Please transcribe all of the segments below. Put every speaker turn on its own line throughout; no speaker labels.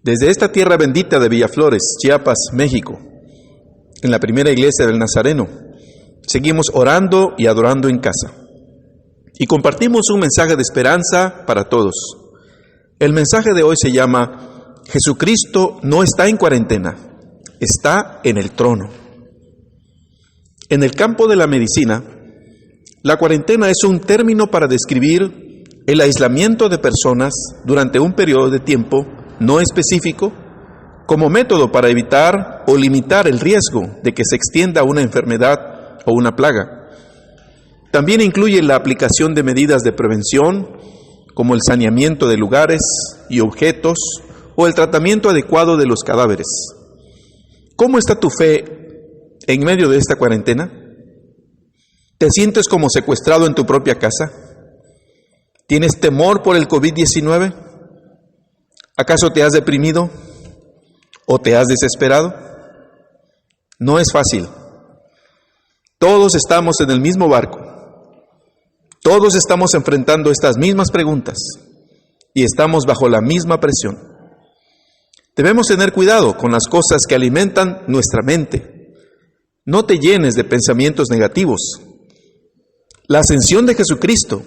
Desde esta tierra bendita de Villaflores, Chiapas, México, en la primera iglesia del Nazareno, seguimos orando y adorando en casa. Y compartimos un mensaje de esperanza para todos. El mensaje de hoy se llama Jesucristo no está en cuarentena, está en el trono. En el campo de la medicina, la cuarentena es un término para describir el aislamiento de personas durante un periodo de tiempo no específico como método para evitar o limitar el riesgo de que se extienda una enfermedad o una plaga. También incluye la aplicación de medidas de prevención como el saneamiento de lugares y objetos o el tratamiento adecuado de los cadáveres. ¿Cómo está tu fe en medio de esta cuarentena? ¿Te sientes como secuestrado en tu propia casa? ¿Tienes temor por el COVID-19? ¿Acaso te has deprimido o te has desesperado? No es fácil. Todos estamos en el mismo barco. Todos estamos enfrentando estas mismas preguntas y estamos bajo la misma presión. Debemos tener cuidado con las cosas que alimentan nuestra mente. No te llenes de pensamientos negativos. La ascensión de Jesucristo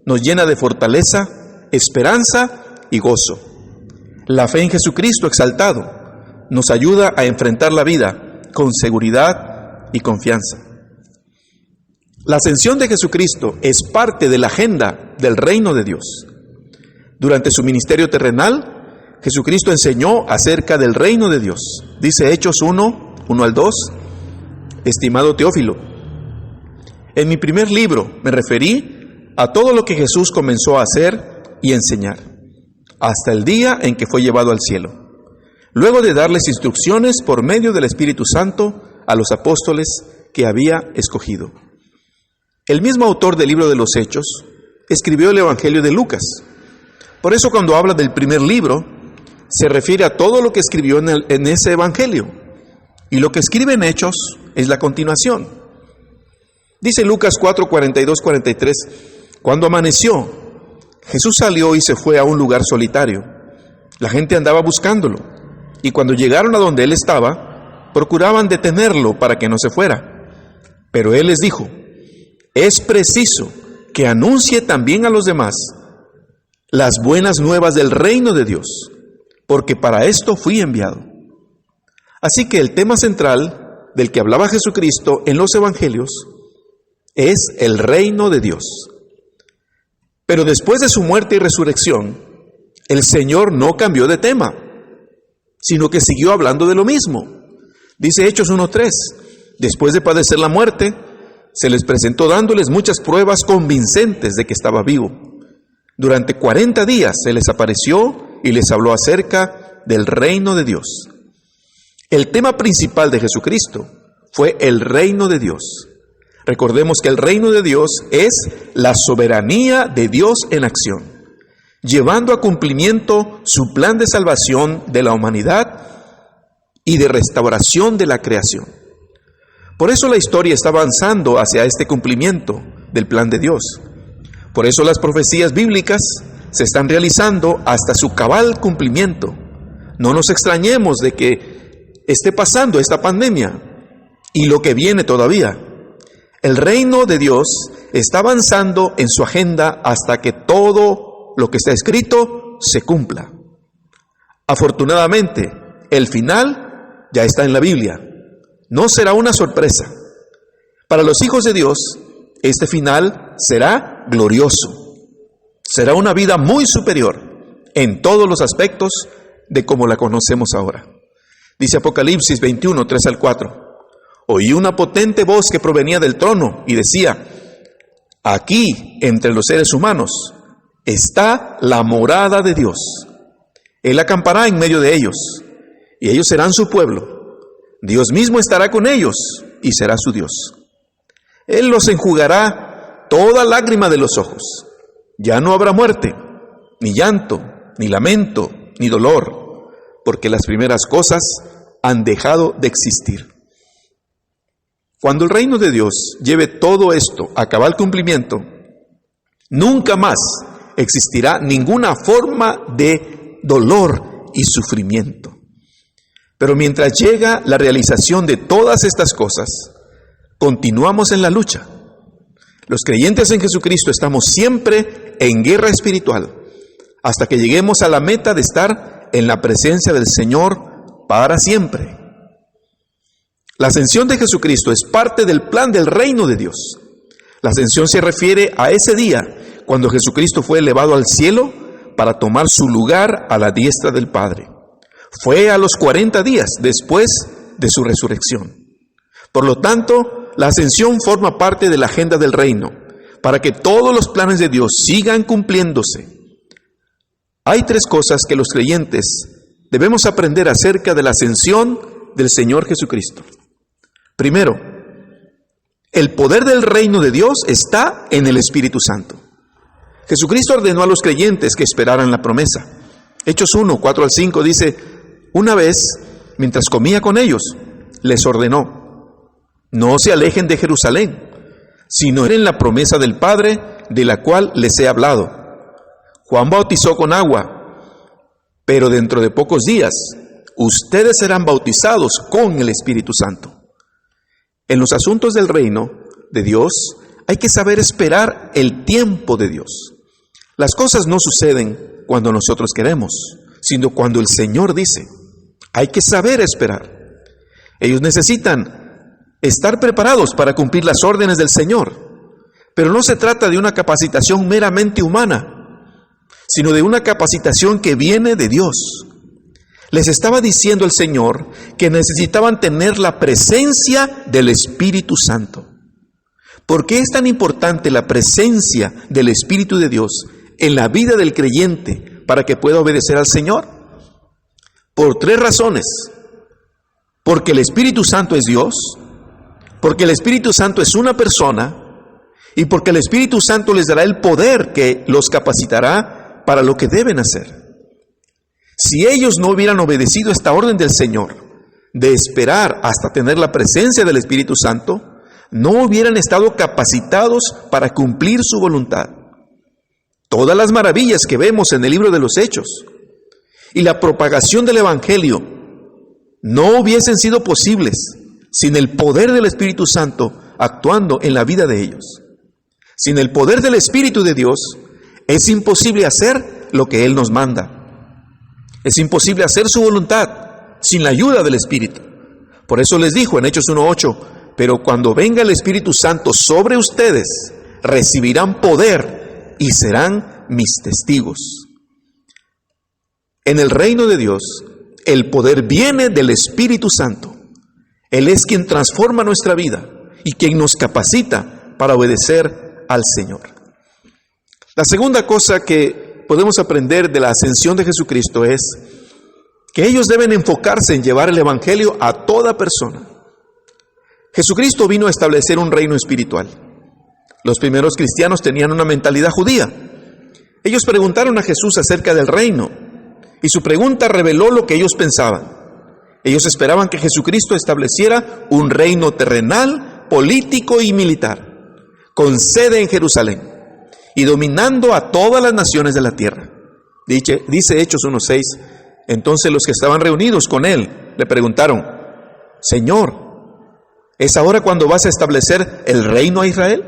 nos llena de fortaleza, esperanza y gozo. La fe en Jesucristo exaltado nos ayuda a enfrentar la vida con seguridad y confianza. La ascensión de Jesucristo es parte de la agenda del reino de Dios. Durante su ministerio terrenal, Jesucristo enseñó acerca del reino de Dios. Dice Hechos 1 al 2, estimado Teófilo, en mi primer libro me referí a todo lo que Jesús comenzó a hacer y enseñar, hasta el día en que fue llevado al cielo, luego de darles instrucciones por medio del Espíritu Santo a los apóstoles que había escogido. El mismo autor del libro de los Hechos escribió el Evangelio de Lucas. Por eso cuando habla del primer libro, se refiere a todo lo que escribió en ese Evangelio. Y lo que escribe en Hechos es la continuación. Dice Lucas 4, 42, 43, cuando amaneció, Jesús salió y se fue a un lugar solitario. La gente andaba buscándolo, y cuando llegaron a donde él estaba, procuraban detenerlo para que no se fuera. Pero él les dijo, es preciso que anuncie también a los demás las buenas nuevas del reino de Dios, porque para esto fui enviado. Así que el tema central del que hablaba Jesucristo en los evangelios es el reino de Dios. Pero después de su muerte y resurrección, el Señor no cambió de tema, sino que siguió hablando de lo mismo. Dice Hechos 1:3, después de padecer la muerte, se les presentó dándoles muchas pruebas convincentes de que estaba vivo. Durante 40 días se les apareció y les habló acerca del reino de Dios. El tema principal de Jesucristo fue el reino de Dios. Recordemos que el reino de Dios es la soberanía de Dios en acción, llevando a cumplimiento su plan de salvación de la humanidad y de restauración de la creación. Por eso la historia está avanzando hacia este cumplimiento del plan de Dios. Por eso las profecías bíblicas se están realizando hasta su cabal cumplimiento. No nos extrañemos de que esté pasando esta pandemia y lo que viene todavía. El reino de Dios está avanzando en su agenda hasta que todo lo que está escrito se cumpla. Afortunadamente, el final ya está en la Biblia. No será una sorpresa. Para los hijos de Dios, este final será glorioso. Será una vida muy superior en todos los aspectos de como la conocemos ahora. Dice Apocalipsis 21, 3 al 4. Oí una potente voz que provenía del trono y decía, aquí, entre los seres humanos, está la morada de Dios. Él acampará en medio de ellos, y ellos serán su pueblo. Dios mismo estará con ellos, y será su Dios. Él los enjugará toda lágrima de los ojos. Ya no habrá muerte, ni llanto, ni lamento, ni dolor, porque las primeras cosas han dejado de existir. Cuando el reino de Dios lleve todo esto a cabal cumplimiento, nunca más existirá ninguna forma de dolor y sufrimiento. Pero mientras llega la realización de todas estas cosas, continuamos en la lucha. Los creyentes en Jesucristo estamos siempre en guerra espiritual, hasta que lleguemos a la meta de estar en la presencia del Señor para siempre. La ascensión de Jesucristo es parte del plan del reino de Dios. La ascensión se refiere a ese día cuando Jesucristo fue elevado al cielo para tomar su lugar a la diestra del Padre. Fue a los 40 días después de su resurrección. Por lo tanto, la ascensión forma parte de la agenda del reino, para que todos los planes de Dios sigan cumpliéndose. Hay 3 cosas que los creyentes debemos aprender acerca de la ascensión del Señor Jesucristo. Primero, el poder del reino de Dios está en el Espíritu Santo. Jesucristo ordenó a los creyentes que esperaran la promesa. Hechos 1, 4 al 5 dice: una vez, mientras comía con ellos, les ordenó: no se alejen de Jerusalén, sino en la promesa del Padre, de la cual les he hablado. Juan bautizó con agua, pero dentro de pocos días ustedes serán bautizados con el Espíritu Santo. En los asuntos del reino de Dios hay que saber esperar el tiempo de Dios. Las cosas no suceden cuando nosotros queremos, sino cuando el Señor dice. Hay que saber esperar. Ellos necesitan estar preparados para cumplir las órdenes del Señor. Pero no se trata de una capacitación meramente humana, sino de una capacitación que viene de Dios. Les estaba diciendo el Señor que necesitaban tener la presencia del Espíritu Santo. ¿Por qué es tan importante la presencia del Espíritu de Dios en la vida del creyente para que pueda obedecer al Señor? Por 3 razones. Porque el Espíritu Santo es Dios, porque el Espíritu Santo es una persona y porque el Espíritu Santo les dará el poder que los capacitará para lo que deben hacer. Si ellos no hubieran obedecido esta orden del Señor de esperar hasta tener la presencia del Espíritu Santo, no hubieran estado capacitados para cumplir su voluntad. Todas las maravillas que vemos en el libro de los Hechos y la propagación del Evangelio no hubiesen sido posibles sin el poder del Espíritu Santo actuando en la vida de ellos. Sin el poder del Espíritu de Dios es imposible hacer lo que Él nos manda. Es imposible hacer su voluntad sin la ayuda del Espíritu. Por eso les dijo en Hechos 1:8, pero cuando venga el Espíritu Santo sobre ustedes, recibirán poder y serán mis testigos. En el reino de Dios, el poder viene del Espíritu Santo. Él es quien transforma nuestra vida y quien nos capacita para obedecer al Señor. La segunda cosa que podemos aprender de la ascensión de Jesucristo es que ellos deben enfocarse en llevar el Evangelio a toda persona. Jesucristo vino a establecer un reino espiritual. Los primeros cristianos tenían una mentalidad judía. Ellos preguntaron a Jesús acerca del reino y su pregunta reveló lo que ellos pensaban. Ellos esperaban que Jesucristo estableciera un reino terrenal, político y militar, con sede en Jerusalén y dominando a todas las naciones de la tierra. Dice Hechos 1:6, entonces los que estaban reunidos con él le preguntaron: Señor, ¿es ahora cuando vas a establecer el reino a Israel?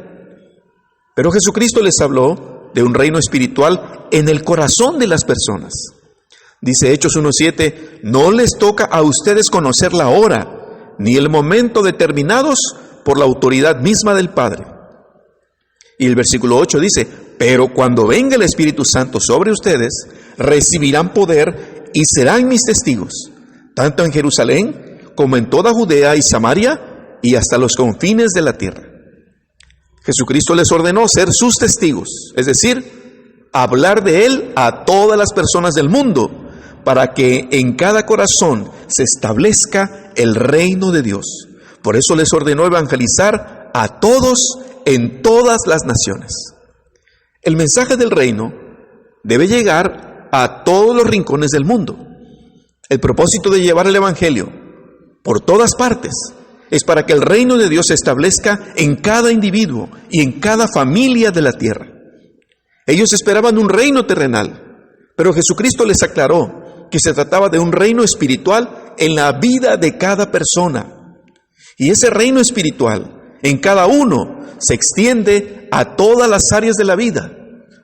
Pero Jesucristo les habló de un reino espiritual en el corazón de las personas. Dice Hechos 1:7, no les toca a ustedes conocer la hora ni el momento determinados por la autoridad misma del Padre. Y el versículo 8 dice, pero cuando venga el Espíritu Santo sobre ustedes, recibirán poder y serán mis testigos, tanto en Jerusalén como en toda Judea y Samaria y hasta los confines de la tierra. Jesucristo les ordenó ser sus testigos, es decir, hablar de Él a todas las personas del mundo, para que en cada corazón se establezca el reino de Dios. Por eso les ordenó evangelizar a todos en todas las naciones. El mensaje del reino debe llegar a todos los rincones del mundo. El propósito de llevar el evangelio por todas partes es para que el reino de Dios se establezca en cada individuo y en cada familia de la tierra. Ellos esperaban un reino terrenal, pero Jesucristo les aclaró que se trataba de un reino espiritual en la vida de cada persona. Y ese reino espiritual en cada uno se extiende a todas las áreas de la vida,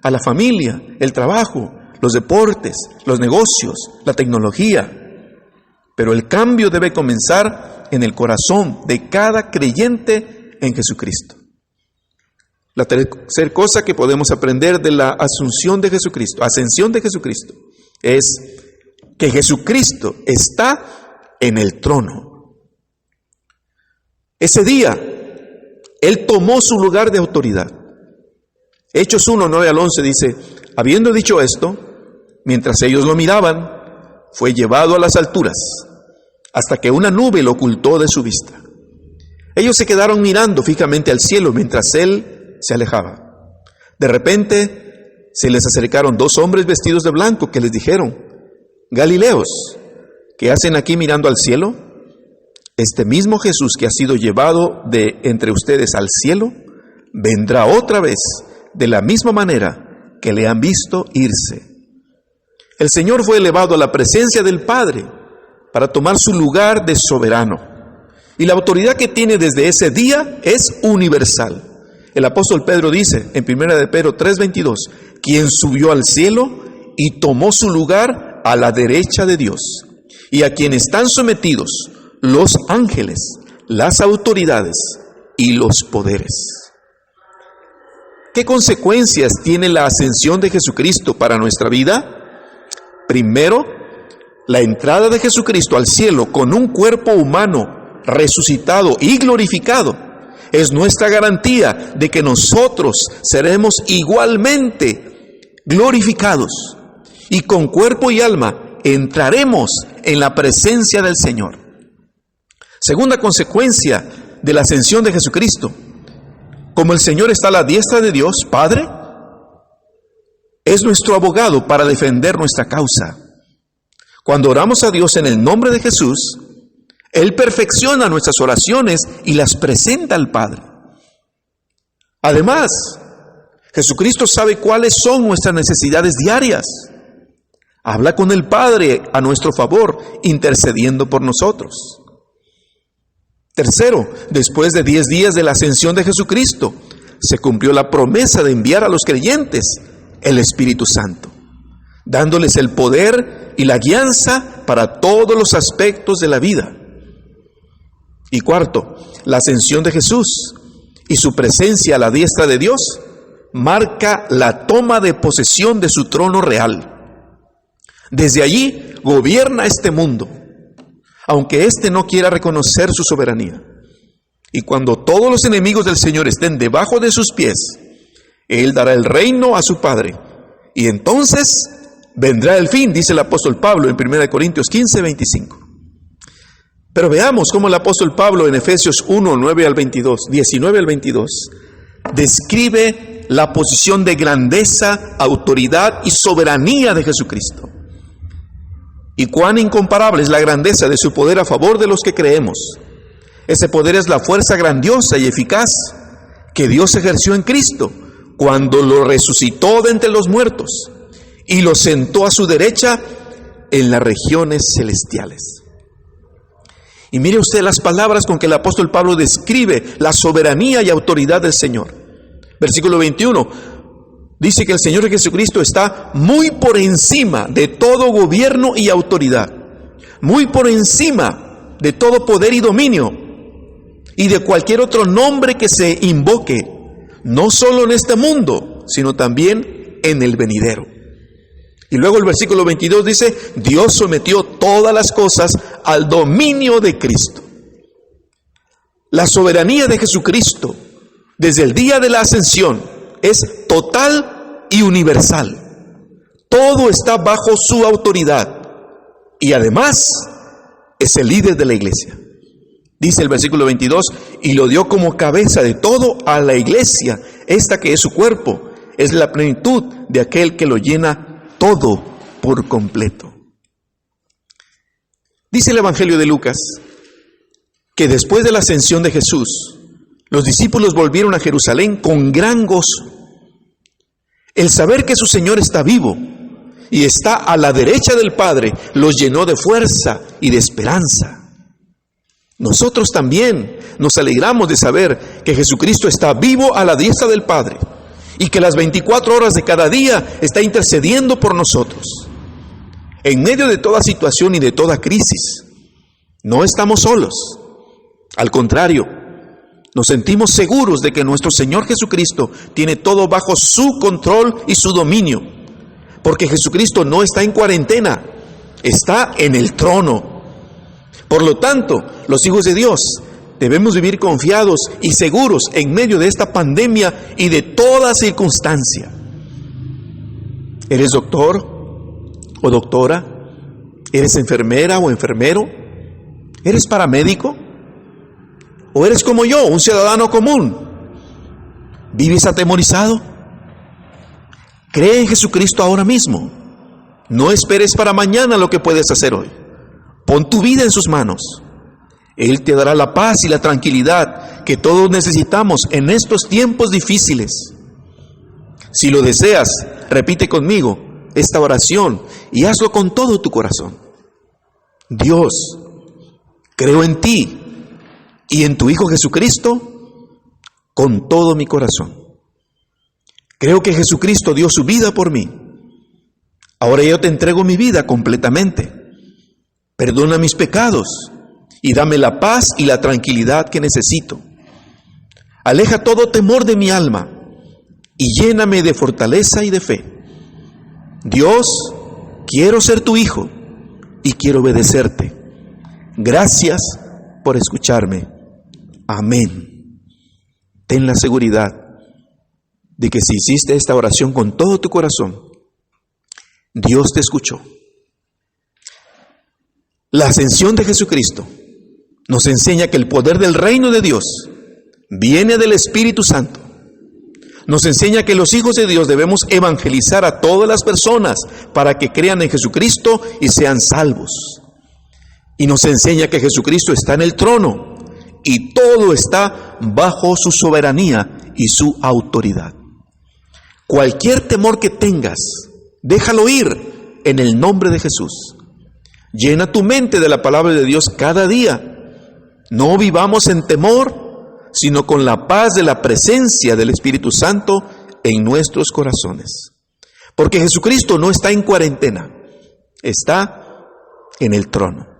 a la familia, el trabajo, los deportes, los negocios, la tecnología. Pero el cambio debe comenzar en el corazón de cada creyente en Jesucristo. La tercera cosa que podemos aprender de la ascensión de Jesucristo, es que Jesucristo está en el trono. Ese día, Él tomó su lugar de autoridad. Hechos 1, 9 al 11 dice: habiendo dicho esto, mientras ellos lo miraban, fue llevado a las alturas, hasta que una nube lo ocultó de su vista. Ellos se quedaron mirando fijamente al cielo mientras Él se alejaba. De repente se les acercaron dos hombres vestidos de blanco que les dijeron: Galileos, ¿qué hacen aquí mirando al cielo? Este mismo Jesús que ha sido llevado de entre ustedes al cielo, vendrá otra vez de la misma manera que le han visto irse. El Señor fue elevado a la presencia del Padre para tomar su lugar de soberano. Y la autoridad que tiene desde ese día es universal. El apóstol Pedro dice en 1 de Pedro 3:22, quien subió al cielo y tomó su lugar a la derecha de Dios, y a quien están sometidos los ángeles, las autoridades y los poderes. ¿Qué consecuencias tiene la ascensión de Jesucristo para nuestra vida? Primero, la entrada de Jesucristo al cielo con un cuerpo humano resucitado y glorificado es nuestra garantía de que nosotros seremos igualmente glorificados y con cuerpo y alma entraremos en la presencia del Señor. Segunda consecuencia de la ascensión de Jesucristo: como el Señor está a la diestra de Dios, Padre, es nuestro abogado para defender nuestra causa. Cuando oramos a Dios en el nombre de Jesús, Él perfecciona nuestras oraciones y las presenta al Padre. Además, Jesucristo sabe cuáles son nuestras necesidades diarias. Habla con el Padre a nuestro favor, intercediendo por nosotros. Tercero, después de 10 días de la ascensión de Jesucristo, se cumplió la promesa de enviar a los creyentes el Espíritu Santo, dándoles el poder y la guianza para todos los aspectos de la vida. Y cuarto, la ascensión de Jesús y su presencia a la diestra de Dios marca la toma de posesión de su trono real. Desde allí gobierna este mundo, aunque éste no quiera reconocer su soberanía. Y cuando todos los enemigos del Señor estén debajo de sus pies, Él dará el reino a su Padre. Y entonces vendrá el fin, dice el apóstol Pablo en 1 Corintios 15, 25. Pero veamos cómo el apóstol Pablo en Efesios 1, 19 al 22, describe la posición de grandeza, autoridad y soberanía de Jesucristo. Y cuán incomparable es la grandeza de su poder a favor de los que creemos. Ese poder es la fuerza grandiosa y eficaz que Dios ejerció en Cristo cuando lo resucitó de entre los muertos y lo sentó a su derecha en las regiones celestiales. Y mire usted las palabras con que el apóstol Pablo describe la soberanía y autoridad del Señor. Versículo 21, dice que el Señor Jesucristo está muy por encima de todo gobierno y autoridad, muy por encima de todo poder y dominio, y de cualquier otro nombre que se invoque, no solo en este mundo, sino también en el venidero. Y luego el versículo 22 dice: Dios sometió todas las cosas al dominio de Cristo. La soberanía de Jesucristo desde el día de la ascensión es total y universal. Todo está bajo su autoridad y además es el líder de la iglesia. Dice el versículo 22, y lo dio como cabeza de todo a la iglesia, esta que es su cuerpo, es la plenitud de aquel que lo llena todo por completo. Dice el Evangelio de Lucas que después de la ascensión de Jesús, los discípulos volvieron a Jerusalén con gran gozo. El saber que su Señor está vivo y está a la derecha del Padre, los llenó de fuerza y de esperanza. Nosotros también nos alegramos de saber que Jesucristo está vivo a la diestra del Padre y que las 24 horas de cada día está intercediendo por nosotros. En medio de toda situación y de toda crisis, no estamos solos. Al contrario, nos sentimos seguros de que nuestro Señor Jesucristo tiene todo bajo su control y su dominio, porque Jesucristo no está en cuarentena, está en el trono. Por lo tanto, los hijos de Dios debemos vivir confiados y seguros en medio de esta pandemia y de toda circunstancia. ¿Eres doctor o doctora? ¿Eres enfermera o enfermero? ¿Eres paramédico? ¿O eres como yo, un ciudadano común? ¿Vives atemorizado? Cree en Jesucristo ahora mismo. No esperes para mañana lo que puedes hacer hoy. Pon tu vida en sus manos. Él te dará la paz y la tranquilidad que todos necesitamos en estos tiempos difíciles. Si lo deseas, repite conmigo esta oración y hazlo con todo tu corazón. Dios, creo en ti y en tu Hijo Jesucristo con todo mi corazón. Creo que Jesucristo dio su vida por mí. Ahora yo te entrego mi vida completamente. Perdona mis pecados y dame la paz y la tranquilidad que necesito. Aleja todo temor de mi alma y lléname de fortaleza y de fe. Dios, quiero ser tu hijo y quiero obedecerte. Gracias por escucharme. Amén. Ten la seguridad de que si hiciste esta oración con todo tu corazón, Dios te escuchó. La ascensión de Jesucristo nos enseña que el poder del reino de Dios viene del Espíritu Santo. Nos enseña que los hijos de Dios debemos evangelizar a todas las personas para que crean en Jesucristo y sean salvos. Y nos enseña que Jesucristo está en el trono y todo está bajo su soberanía y su autoridad. Cualquier temor que tengas, déjalo ir en el nombre de Jesús. Llena tu mente de la palabra de Dios cada día. No vivamos en temor, sino con la paz de la presencia del Espíritu Santo en nuestros corazones. Porque Jesucristo no está en cuarentena, está en el trono.